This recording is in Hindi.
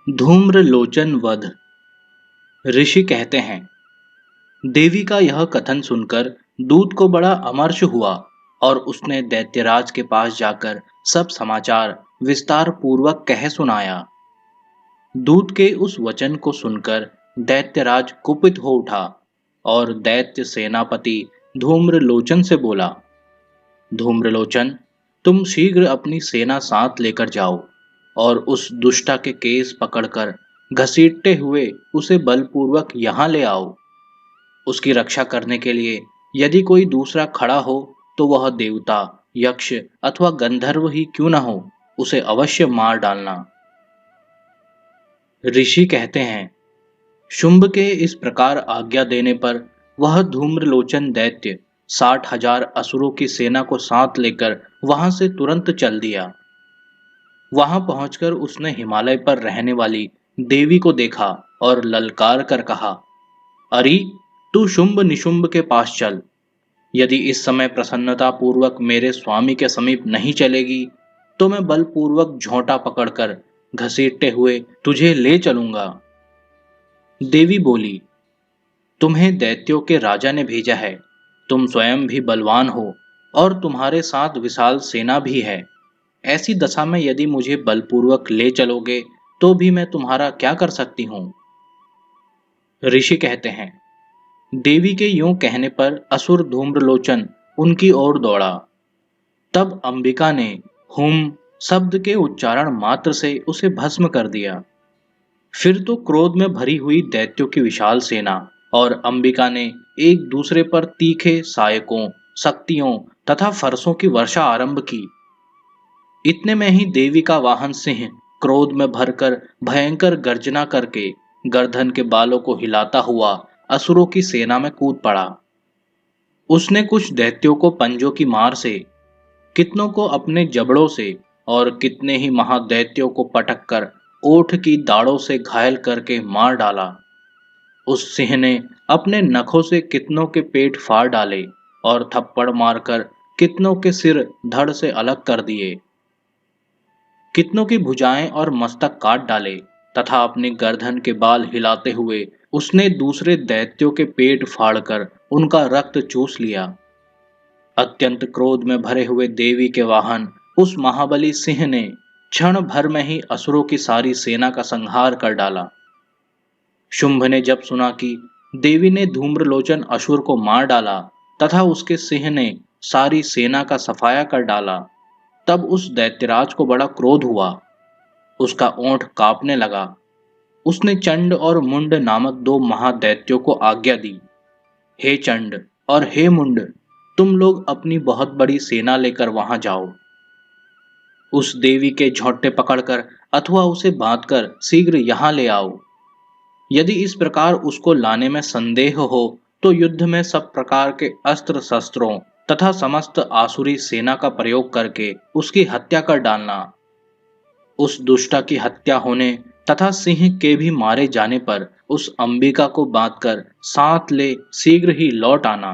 धूम्रलोचन वध। ऋषि कहते हैं, देवी का यह कथन सुनकर दूत को बड़ा अमर्ष हुआ और उसने दैत्यराज के पास जाकर सब समाचार विस्तार पूर्वक कह सुनाया। दूत के उस वचन को सुनकर दैत्यराज कुपित हो उठा और दैत्य सेनापति धूम्रलोचन से बोला, धूम्रलोचन, तुम शीघ्र अपनी सेना साथ लेकर जाओ और उस दुष्टा के केस पकड़कर घसीटते हुए उसे बलपूर्वक यहाँ ले आओ। उसकी रक्षा करने के लिए यदि कोई दूसरा खड़ा हो तो वह देवता, यक्ष अथवा गंधर्व ही क्यों न हो, उसे अवश्य मार डालना। ऋषि कहते हैं, शुंभ के इस प्रकार आज्ञा देने पर वह धूम्रलोचन दैत्य 60,000 असुरों की सेना को साथ लेकर वहां से तुरंत चल दिया। वहां पहुंचकर उसने हिमालय पर रहने वाली देवी को देखा और ललकार कर कहा, अरे, तू शुंभ निशुंभ के पास चल। यदि इस समय प्रसन्नता पूर्वक मेरे स्वामी के समीप नहीं चलेगी तो मैं बलपूर्वक झोंटा पकड़कर घसीटते हुए तुझे ले चलूंगा। देवी बोली, तुम्हें दैत्यों के राजा ने भेजा है। तुम स्वयं भी बलवान हो और तुम्हारे साथ विशाल सेना भी है। ऐसी दशा में यदि मुझे बलपूर्वक ले चलोगे तो भी मैं तुम्हारा क्या कर सकती हूँ। ऋषि कहते हैं, देवी के यूं कहने पर असुर धूम्रलोचन उनकी ओर दौड़ा। तब अंबिका ने हुम शब्द के उच्चारण मात्र से उसे भस्म कर दिया। फिर तो क्रोध में भरी हुई दैत्यों की विशाल सेना और अंबिका ने एक दूसरे पर तीखे सायकों, शक्तियों तथा फरसों की वर्षा आरंभ की। इतने में ही देवी का वाहन सिंह क्रोध में भरकर भयंकर गर्जना करके गर्दन के बालों को हिलाता हुआ असुरों की सेना में कूद पड़ा। उसने कुछ दैत्यों को पंजों की मार से, कितनों को अपने जबड़ों से और कितने ही महादैत्यों को पटक कर ओठ की दाढ़ों से घायल करके मार डाला। उस सिंह ने अपने नखों से कितनों के पेट फाड़ डाले और थप्पड़ मारकर कितनों के सिर धड़ से अलग कर दिए। कितनों की भुजाएं और मस्तक काट डाले तथा अपनी गर्दन के बाल हिलाते हुए उसने दूसरे दैत्यों के पेट फाड़कर उनका रक्त चूस लिया। अत्यंत क्रोध में भरे हुए देवी के वाहन उस महाबली सिंह ने क्षण भर में ही असुरों की सारी सेना का संहार कर डाला। शुंभ ने जब सुना कि देवी ने धूम्रलोचन असुर को मार डाला तथा उसके सिंह ने सारी सेना का सफाया कर डाला, तब उस दैत्यराज को बड़ा क्रोध हुआ। उसका ओंठ कांपने लगा। उसने चंड और मुंड नामक दो महादैत्यों को आज्ञा दी, हे चंड और हे मुंड, तुम लोग अपनी बहुत बड़ी सेना लेकर वहां जाओ। उस देवी के झोंटे पकड़कर अथवा उसे बांधकर शीघ्र यहाँ ले आओ। यदि इस प्रकार उसको लाने में संदेह हो तो युद्ध में सब प्रकार के अस्त्र शस्त्रों तथा समस्त आसुरी सेना का प्रयोग करके उसकी हत्या कर डालना। उस दुष्टा की हत्या होने तथा सिंह के भी मारे जाने पर उस अंबिका को बांधकर साथ ले शीघ्र ही लौट आना।